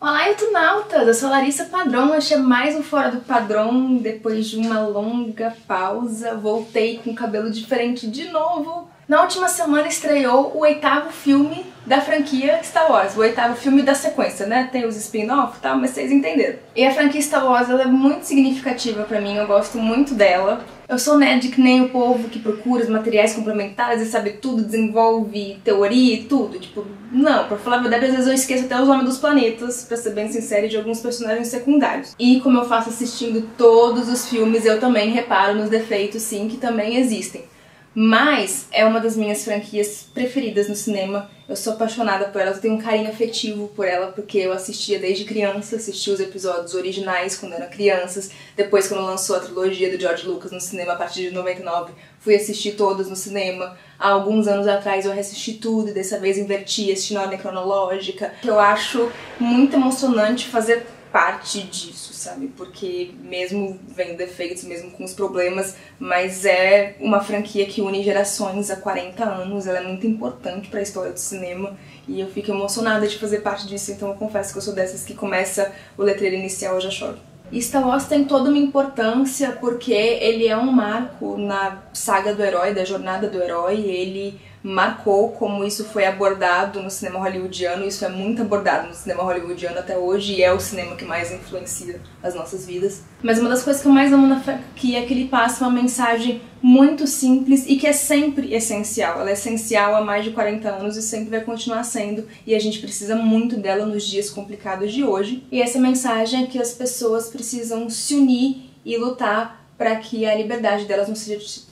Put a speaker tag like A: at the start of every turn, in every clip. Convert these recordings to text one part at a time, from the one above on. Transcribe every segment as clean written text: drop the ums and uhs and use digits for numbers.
A: Olá, internautas! Eu sou a Larissa Padrão, este é mais um Fora do Padrão. Depois de uma longa pausa, voltei com o cabelo diferente de novo. Na última semana estreou o 8º filme da franquia Star Wars, o 8º filme da sequência, né? Tem os spin-off e tal, mas vocês entenderam. E a franquia Star Wars ela é muito significativa pra mim, eu gosto muito dela. Eu sou nerd que nem o povo que procura os materiais complementares e sabe tudo, desenvolve teoria e tudo. Tipo, não, pra falar a verdade, às vezes eu esqueço até os nomes dos planetas, pra ser bem sincera, de alguns personagens secundários. E como eu faço assistindo todos os filmes, eu também reparo nos defeitos, sim, que também existem. Mas é uma das minhas franquias preferidas no cinema. Eu sou apaixonada por ela, eu tenho um carinho afetivo por ela, porque eu assistia desde criança, assistia os episódios originais quando eram crianças. Depois, quando lançou a trilogia do George Lucas no cinema a partir de 99, fui assistir todos no cinema. Há alguns anos atrás eu reassisti tudo e dessa vez inverti, assisti na ordem cronológica. Eu acho muito emocionante fazer parte disso, sabe? Porque mesmo vendo defeitos, mesmo com os problemas, mas é uma franquia que une gerações há 40 anos, ela é muito importante para a história do cinema e eu fico emocionada de fazer parte disso, então eu confesso que eu sou dessas que começa o letreiro inicial eu já choro. E Star Wars tem toda uma importância porque ele é um marco na saga do herói, da jornada do herói, ele marcou como isso foi abordado no cinema hollywoodiano, isso é muito abordado no cinema hollywoodiano até hoje e é o cinema que mais influencia as nossas vidas. Mas uma das coisas que eu mais amo na franquia é que ele passa uma mensagem muito simples e que é sempre essencial. Ela é essencial há mais de 40 anos e sempre vai continuar sendo, e a gente precisa muito dela nos dias complicados de hoje. E essa mensagem é que as pessoas precisam se unir e lutar para que a liberdade delas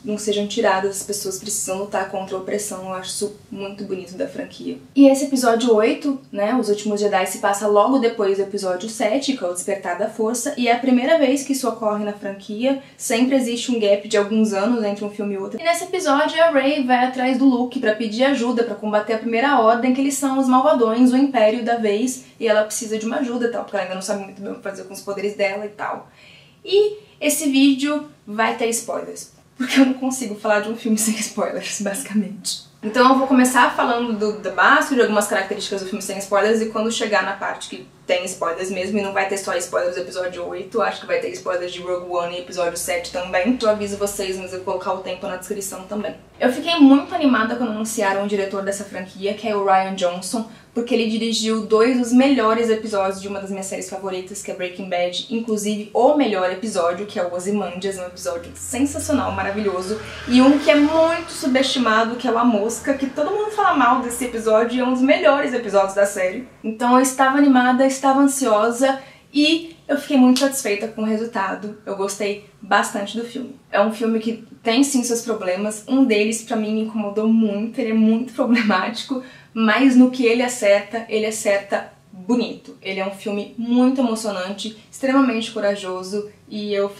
A: não sejam tiradas, as pessoas precisam lutar contra a opressão. Eu acho isso muito bonito da franquia. E esse episódio 8, né, Os Últimos Jedi, se passa logo depois do episódio 7, que é o Despertar da Força, e é a primeira vez que isso ocorre na franquia. Sempre existe um gap de alguns anos entre um filme e outro. E nesse episódio a Rey vai atrás do Luke para pedir ajuda, para combater a Primeira Ordem, que eles são os malvadões, o Império da vez, e ela precisa de uma ajuda e tal, porque ela ainda não sabe muito bem o que fazer com os poderes dela e tal. E esse vídeo vai ter spoilers, porque eu não consigo falar de um filme sem spoilers, basicamente. Então eu vou começar falando do básico, de algumas características do filme sem spoilers, e quando chegar na parte que tem spoilers mesmo, e não vai ter só spoilers do episódio 8, acho que vai ter spoilers de Rogue One e episódio 7 também. Eu aviso vocês, mas eu vou colocar o tempo na descrição também. Eu fiquei muito animada quando anunciaram o diretor dessa franquia, que é o Rian Johnson, porque ele dirigiu 2 dos melhores episódios de uma das minhas séries favoritas, que é Breaking Bad, inclusive o melhor episódio, que é o Ozymandias, um episódio sensacional, maravilhoso, e um que é muito subestimado, que é o A Mosca, que todo mundo fala mal desse episódio e é um dos melhores episódios da série. Então eu estava animada, estava ansiosa e eu fiquei muito satisfeita com o resultado. Eu gostei bastante do filme. É um filme que tem sim seus problemas, um deles pra mim me incomodou muito, ele é muito problemático, mas no que ele acerta bonito. Ele é um filme muito emocionante, extremamente corajoso e eu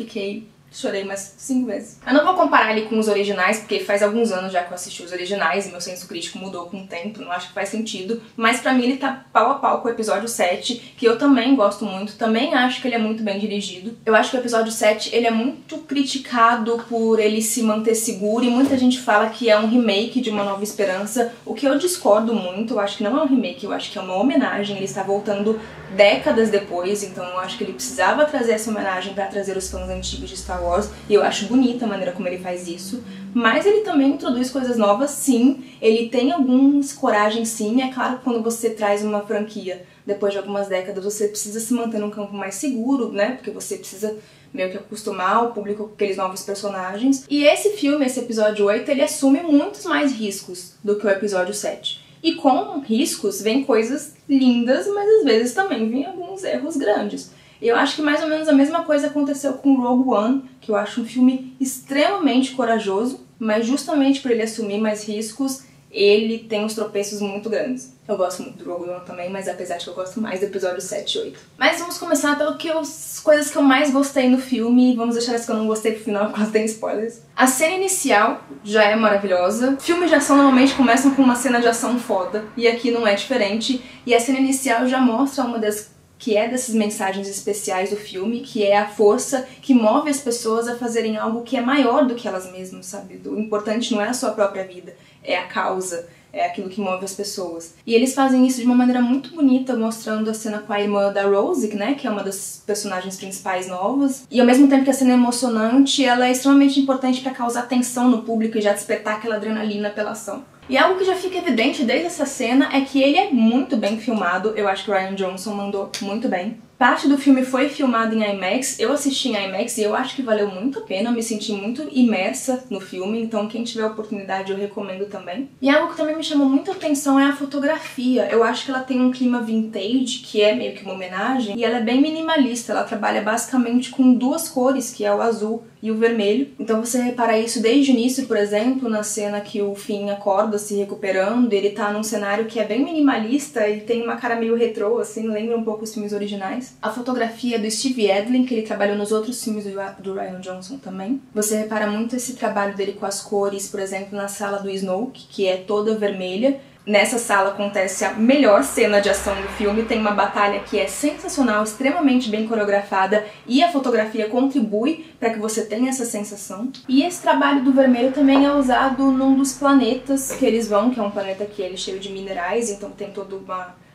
A: chorei umas 5 vezes. Eu não vou comparar ele com os originais, porque faz alguns anos já que eu assisti os originais e meu senso crítico mudou com o tempo, não acho que faz sentido, mas pra mim ele tá pau a pau com o episódio 7, que eu também gosto muito, também acho que ele é muito bem dirigido. Eu acho que o episódio 7, ele é muito criticado por ele se manter seguro e muita gente fala que é um remake de Uma Nova Esperança, o que eu discordo muito. Eu acho que não é um remake, eu acho que é uma homenagem, ele está voltando décadas depois, então eu acho que ele precisava trazer essa homenagem pra trazer os fãs antigos de Star Wars, e eu acho bonita a maneira como ele faz isso, mas ele também introduz coisas novas, sim, ele tem algumas coragens, sim. É claro que quando você traz uma franquia depois de algumas décadas, você precisa se manter num campo mais seguro, né, porque você precisa meio que acostumar o público com aqueles novos personagens, e esse filme, esse episódio 8, ele assume muitos mais riscos do que o episódio 7. E com riscos vem coisas lindas, mas às vezes também vem alguns erros grandes. Eu acho que mais ou menos a mesma coisa aconteceu com Rogue One, que eu acho um filme extremamente corajoso, mas justamente por ele assumir mais riscos, ele tem uns tropeços muito grandes. Eu gosto muito do Rogue One também, mas apesar de que eu gosto mais do episódio 7 e 8. Mas vamos começar pelas coisas que eu mais gostei no filme, vamos deixar as que eu não gostei pro final, porque elas têm spoilers. A cena inicial já é maravilhosa. Filmes de ação normalmente começam com uma cena de ação foda, e aqui não é diferente, e a cena inicial já mostra uma das dessas mensagens especiais do filme, que é a força que move as pessoas a fazerem algo que é maior do que elas mesmas, sabe? O importante não é a sua própria vida, é a causa, é aquilo que move as pessoas. E eles fazem isso de uma maneira muito bonita, mostrando a cena com a irmã da Rose, né, que é uma das personagens principais novas. E ao mesmo tempo que a cena é emocionante, ela é extremamente importante para causar tensão no público e já despertar aquela adrenalina pela ação. E algo que já fica evidente desde essa cena é que ele é muito bem filmado, eu acho que o Rian Johnson mandou muito bem. Parte do filme foi filmado em IMAX, eu assisti em IMAX e eu acho que valeu muito a pena, eu me senti muito imersa no filme, então quem tiver a oportunidade eu recomendo também. E algo que também me chamou muita atenção é a fotografia, eu acho que ela tem um clima vintage, que é meio que uma homenagem, e ela é bem minimalista, ela trabalha basicamente com duas cores, que é o azul e o vermelho. Então você repara isso desde o início, por exemplo, na cena que o Finn acorda se recuperando, ele tá num cenário que é bem minimalista e tem uma cara meio retrô, assim, lembra um pouco os filmes originais. A fotografia é do Steve Edlin, que ele trabalhou nos outros filmes do Rian Johnson também. Você repara muito esse trabalho dele com as cores, por exemplo, na sala do Snoke, que é toda vermelha. Nessa sala acontece a melhor cena de ação do filme, tem uma batalha que é sensacional, extremamente bem coreografada e a fotografia contribui para que você tenha essa sensação. E esse trabalho do vermelho também é usado num dos planetas que eles vão, que é um planeta que ele é cheio de minerais, então tem toda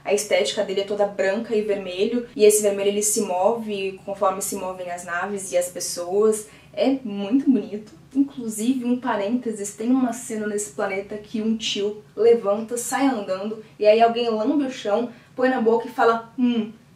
A: a estética dele é toda branca e vermelho, e esse vermelho ele se move conforme se movem as naves e as pessoas. É muito bonito. Inclusive, um parênteses, tem uma cena nesse planeta que um tio levanta, sai andando, e aí alguém lambe o chão, põe na boca e fala,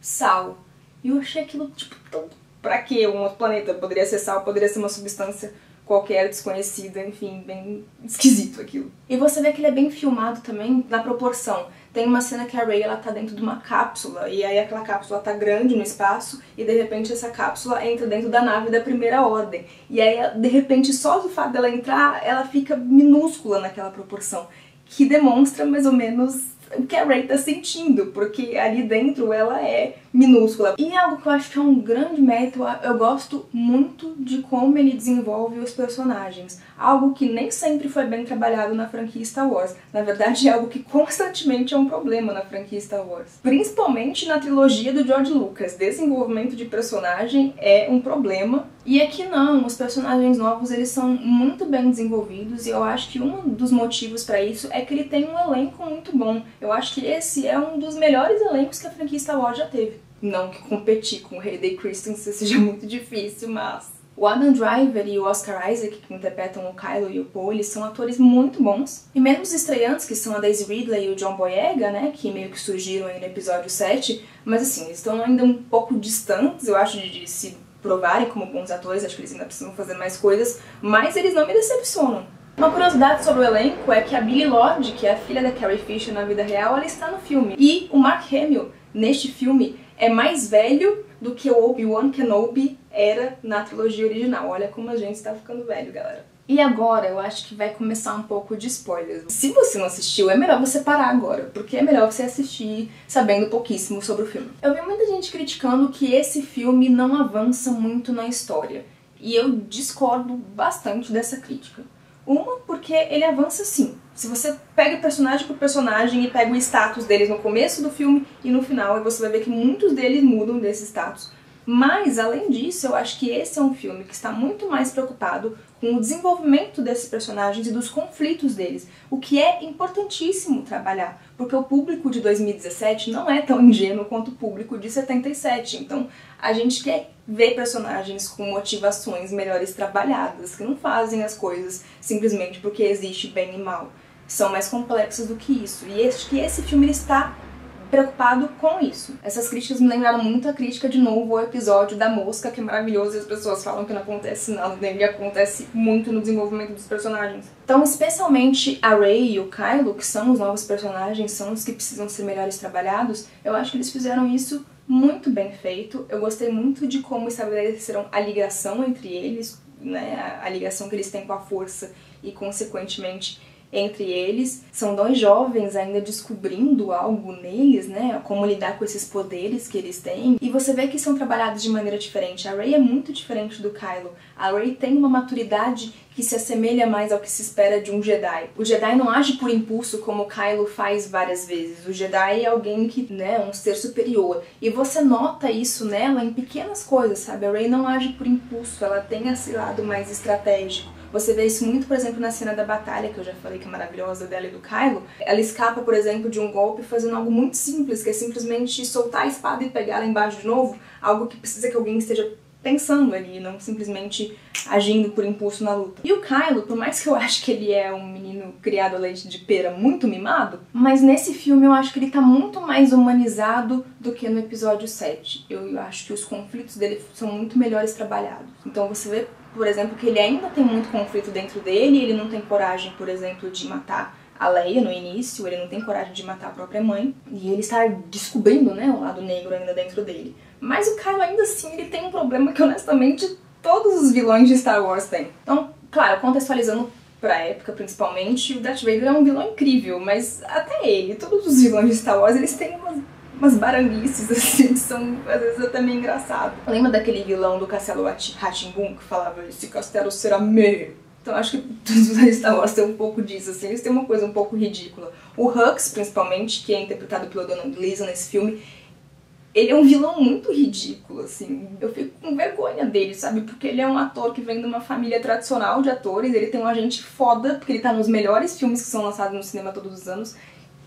A: sal. E eu achei aquilo, tipo, tão... Pra quê? Um outro planeta? Poderia ser sal, poderia ser uma substância qualquer, desconhecida, enfim, bem esquisito aquilo. E você vê que ele é bem filmado também na proporção. Tem uma cena que a Rey, ela tá dentro de uma cápsula, e aí aquela cápsula tá grande no espaço, e de repente essa cápsula entra dentro da nave da Primeira Ordem. E aí, de repente, só do fato dela entrar, ela fica minúscula naquela proporção, que demonstra mais ou menos o que a Rey tá sentindo, porque ali dentro ela é minúscula. E algo que eu acho que é um grande mérito, eu gosto muito de como ele desenvolve os personagens. Algo que nem sempre foi bem trabalhado na franquia Star Wars. Na verdade, é algo que constantemente é um problema na franquia Star Wars. Principalmente na trilogia do George Lucas. Desenvolvimento de personagem é um problema. E aqui não, os personagens novos eles são muito bem desenvolvidos e eu acho que um dos motivos pra isso é que ele tem um elenco muito bom. Eu acho que esse é um dos melhores elencos que a franquia Star Wars já teve. Não que competir com o Hayden Christensen seja muito difícil, mas... O Adam Driver e o Oscar Isaac, que interpretam o Kylo e o Poe, eles são atores muito bons. E mesmo os estreantes, que são a Daisy Ridley e o John Boyega, né, que meio que surgiram aí no episódio 7, mas assim, eles estão ainda um pouco distantes, eu acho, de se provarem como bons atores, acho que eles ainda precisam fazer mais coisas, mas eles não me decepcionam. Uma curiosidade sobre o elenco é que a Billie Lourd, que é a filha da Carrie Fisher na vida real, ela está no filme. E o Mark Hamill, neste filme, é mais velho do que o Obi-Wan Kenobi era na trilogia original. Olha como a gente está ficando velho, galera. E agora eu acho que vai começar um pouco de spoilers. Se você não assistiu, é melhor você parar agora, porque é melhor você assistir sabendo pouquíssimo sobre o filme. Eu vi muita gente criticando que esse filme não avança muito na história, e eu discordo bastante dessa crítica. Uma, porque ele avança sim. Se você pega personagem por personagem e pega o status deles no começo do filme e no final, você vai ver que muitos deles mudam desse status. Mas, além disso, eu acho que esse é um filme que está muito mais preocupado com o desenvolvimento desses personagens e dos conflitos deles, o que é importantíssimo trabalhar, porque o público de 2017 não é tão ingênuo quanto o público de 77, então a gente quer ver personagens com motivações melhores trabalhadas, que não fazem as coisas simplesmente porque existe bem e mal. São mais complexas do que isso, e acho que esse filme está preocupado com isso. Essas críticas me lembraram muito a crítica de novo ao episódio da mosca, que é maravilhoso e as pessoas falam que não acontece nada nele, acontece muito no desenvolvimento dos personagens. Então, especialmente a Rey e o Kylo, que são os novos personagens, são os que precisam ser melhores trabalhados, eu acho que eles fizeram isso muito bem feito. Eu gostei muito de como estabeleceram a ligação entre eles, né, a ligação que eles têm com a força e, consequentemente, entre eles. São dois jovens ainda descobrindo algo neles, né? Como lidar com esses poderes que eles têm. E você vê que são trabalhados de maneira diferente. A Rey é muito diferente do Kylo. A Rey tem uma maturidade que se assemelha mais ao que se espera de um Jedi. O Jedi não age por impulso como o Kylo faz várias vezes. O Jedi é alguém que, né, um ser superior. E você nota isso nela em pequenas coisas, sabe? A Rey não age por impulso, ela tem esse lado mais estratégico. Você vê isso muito, por exemplo, na cena da batalha, que eu já falei que é maravilhosa, dela e do Kylo. Ela escapa, por exemplo, de um golpe fazendo algo muito simples, que é simplesmente soltar a espada e pegar ela embaixo de novo, algo que precisa que alguém esteja pensando ali, não simplesmente agindo por impulso na luta. E o Kylo, por mais que eu acho que ele é um menino criado a leite de pera muito mimado, mas nesse filme eu acho que ele tá muito mais humanizado do que no episódio 7. Eu acho que os conflitos dele são muito melhores trabalhados. Então você vê, por exemplo, que ele ainda tem muito conflito dentro dele, ele não tem coragem, por exemplo, de matar a Leia no início, ele não tem coragem de matar a própria mãe, e ele está descobrindo, né, o lado negro ainda dentro dele. Mas o Kylo ainda assim, ele tem um problema que honestamente todos os vilões de Star Wars têm. Então, claro, contextualizando pra época principalmente, o Darth Vader é um vilão incrível, mas até ele, todos os vilões de Star Wars, eles têm umas baranguices, assim, que são às vezes até meio engraçado. Lembra daquele vilão do Castelo Rá-Tim-Bum que falava, esse castelo será meu? Então acho que todos os Star Wars têm um pouco disso, assim, eles têm uma coisa um pouco ridícula. O Hux, principalmente, que é interpretado pelo Donald Gleeson nesse filme, ele é um vilão muito ridículo, assim. Eu fico com vergonha dele, sabe? Porque ele é um ator que vem de uma família tradicional de atores, ele tem um agente foda, porque ele tá nos melhores filmes que são lançados no cinema todos os anos.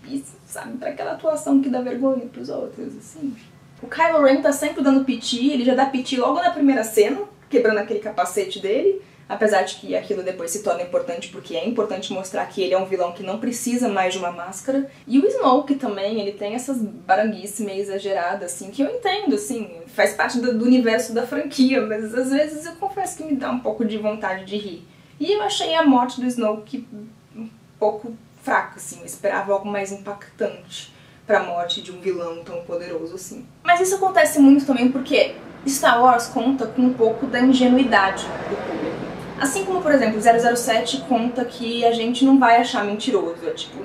A: E, sabe, pra aquela atuação que dá vergonha pros outros, assim. O Kylo Ren tá sempre dando piti, ele já dá piti logo na primeira cena, quebrando aquele capacete dele. Apesar de que aquilo depois se torna importante, porque é importante mostrar que ele é um vilão que não precisa mais de uma máscara. E o Snoke também, ele tem essas baranguices meio exageradas, assim, que eu entendo, assim, faz parte do universo da franquia, mas às vezes eu confesso que me dá um pouco de vontade de rir. E eu achei a morte do Snoke um pouco fraca, assim, eu esperava algo mais impactante pra morte de um vilão tão poderoso assim. Mas isso acontece muito também porque Star Wars conta com um pouco da ingenuidade do público. Assim como, por exemplo, 007 conta que a gente não vai achar mentiroso. É tipo,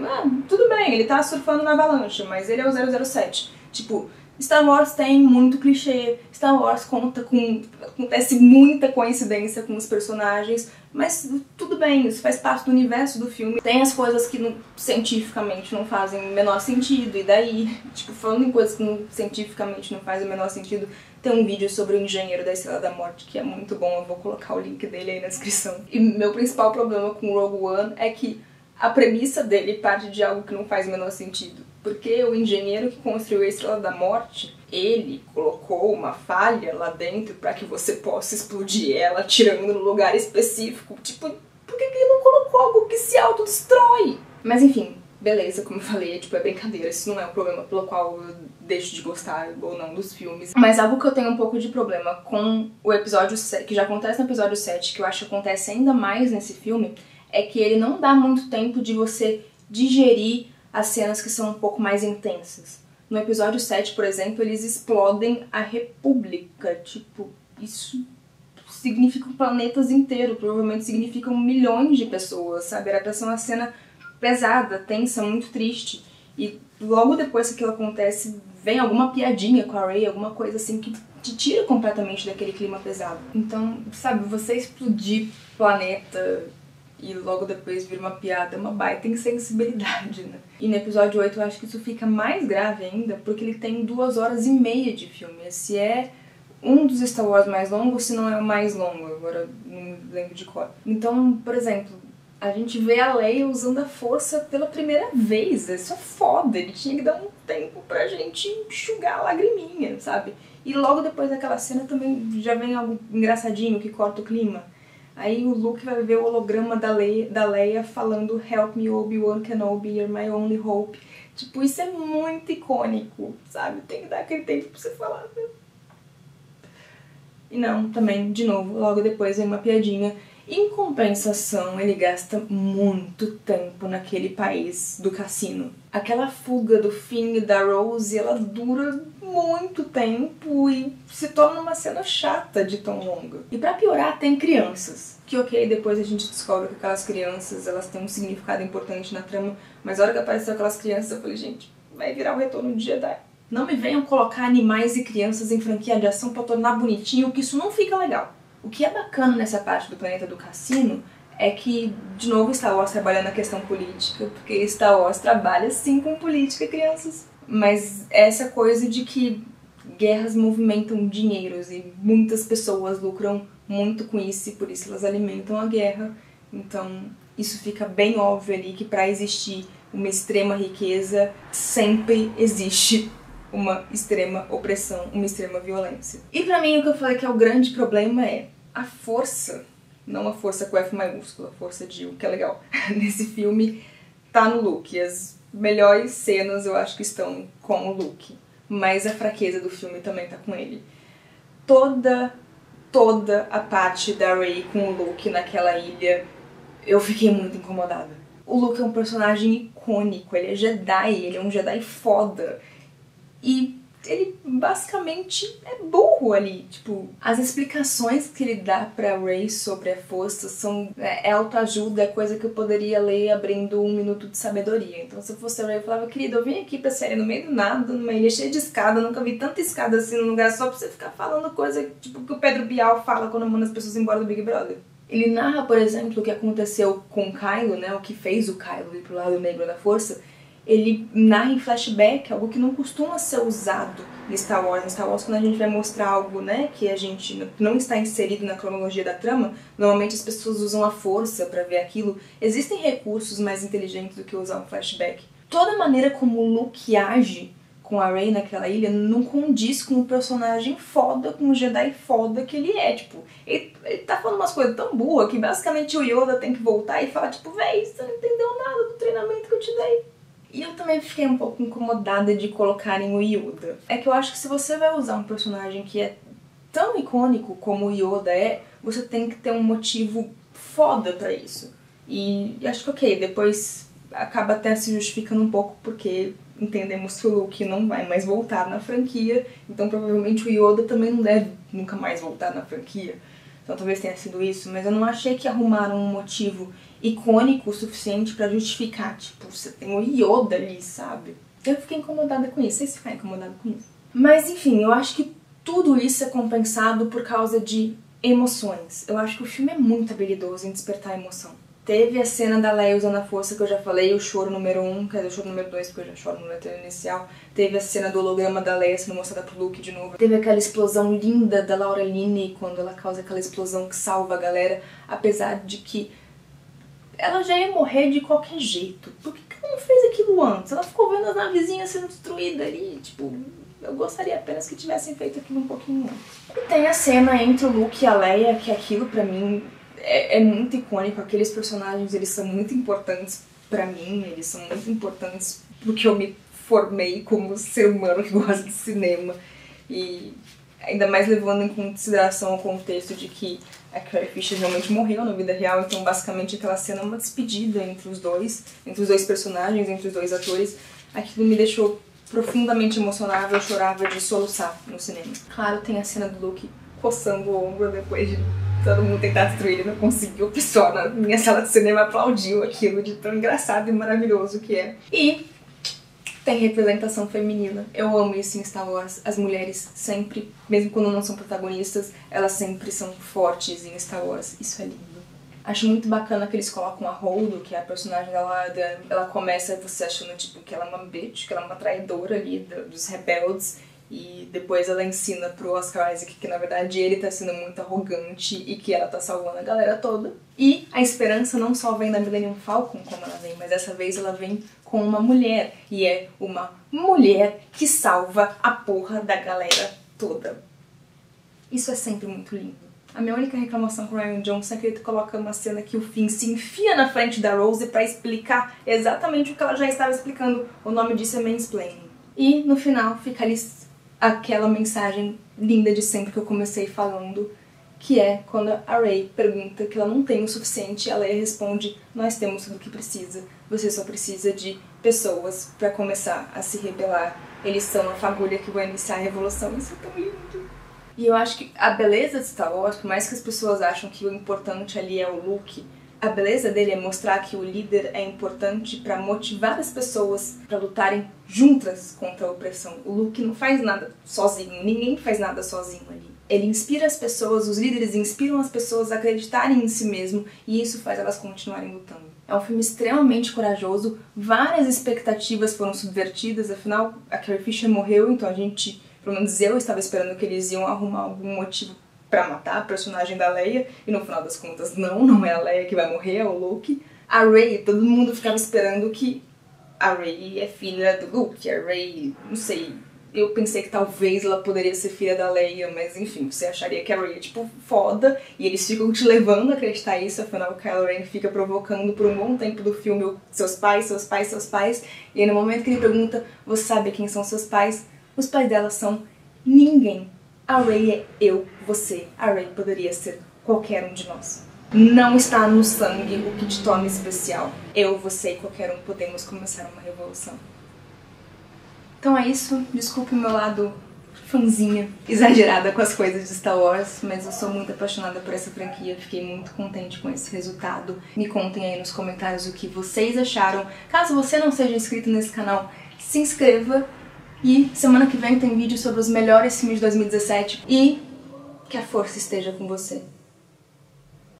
A: tudo bem, ele tá surfando na avalanche, mas ele é o 007. Tipo, Star Wars tem muito clichê, Star Wars acontece muita coincidência com os personagens, mas tudo bem, isso faz parte do universo do filme. Tem as coisas que cientificamente não fazem o menor sentido, e daí, tipo, falando em coisas que cientificamente não fazem o menor sentido, tem um vídeo sobre o engenheiro da Estrela da Morte que é muito bom, eu vou colocar o link dele aí na descrição. E meu principal problema com Rogue One é que a premissa dele parte de algo que não faz o menor sentido. Porque o engenheiro que construiu a Estrela da Morte, ele colocou uma falha lá dentro para que você possa explodir ela atirando no lugar específico. Tipo, por que ele não colocou algo que se autodestrói? Mas enfim, beleza, como eu falei, é brincadeira, isso não é um problema pelo qual eu deixo de gostar ou não dos filmes. Mas algo que eu tenho um pouco de problema com o episódio 7, que já acontece no episódio 7, que eu acho que acontece ainda mais nesse filme, é que ele não dá muito tempo de você digerir as cenas que são um pouco mais intensas. No episódio 7, por exemplo, eles explodem a República. Tipo, isso significa planetas inteiros, provavelmente significam milhões de pessoas, sabe? Era pra ser uma cena pesada, tensa, muito triste. E logo depois que aquilo acontece, vem alguma piadinha com a Rey, alguma coisa assim que te tira completamente daquele clima pesado. Então, sabe, você explodir planeta e logo depois vir uma piada, é uma baita insensibilidade, né? E no episódio 8 eu acho que isso fica mais grave ainda, porque ele tem 2 horas e meia de filme. Esse é um dos Star Wars mais longos, se não é o mais longo, agora não me lembro de cor. Então, por exemplo, a gente vê a Leia usando a força pela primeira vez, isso é foda, ele tinha que dar um tempo pra gente enxugar a lagriminha, sabe? E logo depois daquela cena também já vem algo engraçadinho que corta o clima. Aí o Luke vai ver o holograma da Leia falando Help me, Obi-Wan Kenobi, you're my only hope. Tipo, isso é muito icônico, sabe? Tem que dar aquele tempo pra você falar. E não, também, de novo, logo depois vem uma piadinha. Em compensação, ele gasta muito tempo naquele país do cassino. Aquela fuga do Finn e da Rose, ela dura muito tempo e se torna uma cena chata de tão longa. E pra piorar, tem crianças. Que ok, depois a gente descobre que aquelas crianças, elas têm um significado importante na trama, mas a hora que apareceu aquelas crianças, eu falei, gente, vai virar o Retorno de Jedi. Não me venham colocar animais e crianças em franquia de ação pra tornar bonitinho, que isso não fica legal. O que é bacana nessa parte do planeta do cassino é que, de novo, Star Wars trabalha na questão política, porque Star Wars trabalha sim com política, crianças. Mas essa coisa de que guerras movimentam dinheiros e muitas pessoas lucram muito com isso e por isso elas alimentam a guerra Então isso fica bem óbvio ali que para existir uma extrema riqueza sempre existe uma extrema opressão, uma extrema violência. E pra mim o que eu falei que é o grande problema é a força, não a força com F maiúsculo, a força de o que é legal nesse filme tá no Luke. As melhores cenas eu acho que estão com o Luke, mas a fraqueza do filme também tá com ele. Toda a parte da Rey com o Luke naquela ilha, eu fiquei muito incomodada. O Luke é um personagem icônico, ele é Jedi, ele é um Jedi foda. E ele basicamente é burro ali, tipo, as explicações que ele dá pra Rey sobre a força são autoajuda, é coisa que eu poderia ler abrindo um minuto de sabedoria. Então se eu fosse a Rey, eu falava, querida, eu vim aqui pra série no meio do nada, numa ilha cheia de escada, nunca vi tanta escada assim num lugar só pra você ficar falando coisa tipo que o Pedro Bial fala quando manda as pessoas embora do Big Brother. Ele narra, por exemplo, o que aconteceu com o Kylo, né, o que fez o Kylo ir pro lado negro da força. Ele narra em flashback, algo que não costuma ser usado em Star Wars. Em Star Wars, quando a gente vai mostrar algo, né, que a gente não está inserido na cronologia da trama, normalmente as pessoas usam a força pra ver aquilo. Existem recursos mais inteligentes do que usar um flashback. Toda a maneira como o Luke age com a Rey naquela ilha não condiz com o personagem foda, com o Jedi foda que ele é, tipo, ele tá falando umas coisas tão boas que basicamente o Yoda tem que voltar e falar, tipo, véi, você não entendeu nada do treinamento que eu te dei. E eu também fiquei um pouco incomodada de colocarem o Yoda. É que eu acho que se você vai usar um personagem que é tão icônico como o Yoda é, você tem que ter um motivo foda pra isso. E acho que ok, depois acaba até se justificando um pouco porque entendemos que o Luke não vai mais voltar na franquia, então provavelmente o Yoda também não deve nunca mais voltar na franquia. Então talvez tenha sido isso, mas eu não achei que arrumaram um motivo icônico o suficiente pra justificar, tipo, você tem o Yoda ali, sabe? Eu fiquei incomodada com isso, vocês ficaram incomodados com isso. Mas enfim, eu acho que tudo isso é compensado por causa de emoções. Eu acho que o filme é muito habilidoso em despertar emoção. Teve a cena da Leia usando a força que eu já falei, o choro número 1, quer dizer, o choro número 2, porque eu já choro no letra inicial. Teve a cena do holograma da Leia sendo mostrada pro Luke de novo. Teve aquela explosão linda da Laura Linney, quando ela causa aquela explosão que salva a galera, apesar de que ela já ia morrer de qualquer jeito. Por que ela não fez aquilo antes? Ela ficou vendo as navezinhas sendo destruídas ali, tipo, eu gostaria apenas que tivessem feito aquilo um pouquinho antes. E tem a cena entre o Luke e a Leia, que aquilo pra mim é muito icônico. Aqueles personagens, eles são muito importantes pra mim, eles são muito importantes porque eu me formei como ser humano que gosta de cinema. E ainda mais levando em consideração o contexto de que a Carrie Fisher realmente morreu na vida real, então basicamente aquela cena é uma despedida entre os dois personagens, entre os dois atores. Aquilo me deixou profundamente emocionada, eu chorava de soluçar no cinema. Claro, tem a cena do Luke coçando o ombro depois de todo mundo tentar destruir ele, não conseguiu. O pessoal na minha sala de cinema aplaudiu aquilo de tão engraçado e maravilhoso que é. E tem representação feminina. Eu amo isso em Star Wars. As mulheres sempre, mesmo quando não são protagonistas, elas sempre são fortes em Star Wars. Isso é lindo. Acho muito bacana que eles colocam a Holdo, que é a personagem dela, ela começa você achando tipo que ela é uma bitch, que ela é uma traidora ali dos rebeldes, e depois ela ensina pro Oscar Isaac que na verdade ele tá sendo muito arrogante e que ela tá salvando a galera toda. E a esperança não só vem da Millennium Falcon como ela vem, mas dessa vez ela vem com uma mulher, e é uma mulher que salva a porra da galera toda. Isso é sempre muito lindo. A minha única reclamação com o Rian Johnson é que ele coloca uma cena que o Finn se enfia na frente da Rose pra explicar exatamente o que ela já estava explicando. O nome disso é mansplaining. E no final fica ali aquela mensagem linda de sempre que eu comecei falando, que é quando a Rey pergunta que ela não tem o suficiente, a Leia responde: nós temos tudo o que precisa, você só precisa de pessoas pra começar a se rebelar. Eles são a fagulha que vai iniciar a revolução. Isso é tão lindo. E eu acho que a beleza de Star Wars, por mais que as pessoas acham que o importante ali é o Luke, a beleza dele é mostrar que o líder é importante pra motivar as pessoas pra lutarem juntas contra a opressão. O Luke não faz nada sozinho, ninguém faz nada sozinho ali. Ele inspira as pessoas, os líderes inspiram as pessoas a acreditarem em si mesmo, e isso faz elas continuarem lutando. É um filme extremamente corajoso, várias expectativas foram subvertidas, afinal a Carrie Fisher morreu, então a gente, pelo menos eu estava esperando que eles iam arrumar algum motivo pra matar a personagem da Leia, e no final das contas não é a Leia que vai morrer, é o Luke. A Rey, todo mundo ficava esperando que a Rey é filha do Luke, a Rey, não sei, eu pensei que talvez ela poderia ser filha da Leia, mas enfim, você acharia que a Rey é tipo foda, e eles ficam te levando a acreditar isso, afinal o Kylo Ren fica provocando por um bom tempo do filme seus pais, e aí no momento que ele pergunta, você sabe quem são seus pais? Os pais dela são ninguém. A Rey é eu, você, a Rey poderia ser qualquer um de nós. Não está no sangue o que te torna especial. Eu, você e qualquer um podemos começar uma revolução. Então é isso. Desculpe o meu lado fãzinha, exagerada com as coisas de Star Wars, mas eu sou muito apaixonada por essa franquia. Fiquei muito contente com esse resultado. Me contem aí nos comentários o que vocês acharam. Caso você não seja inscrito nesse canal, se inscreva. E semana que vem tem vídeo sobre os melhores filmes de 2017. E que a força esteja com você.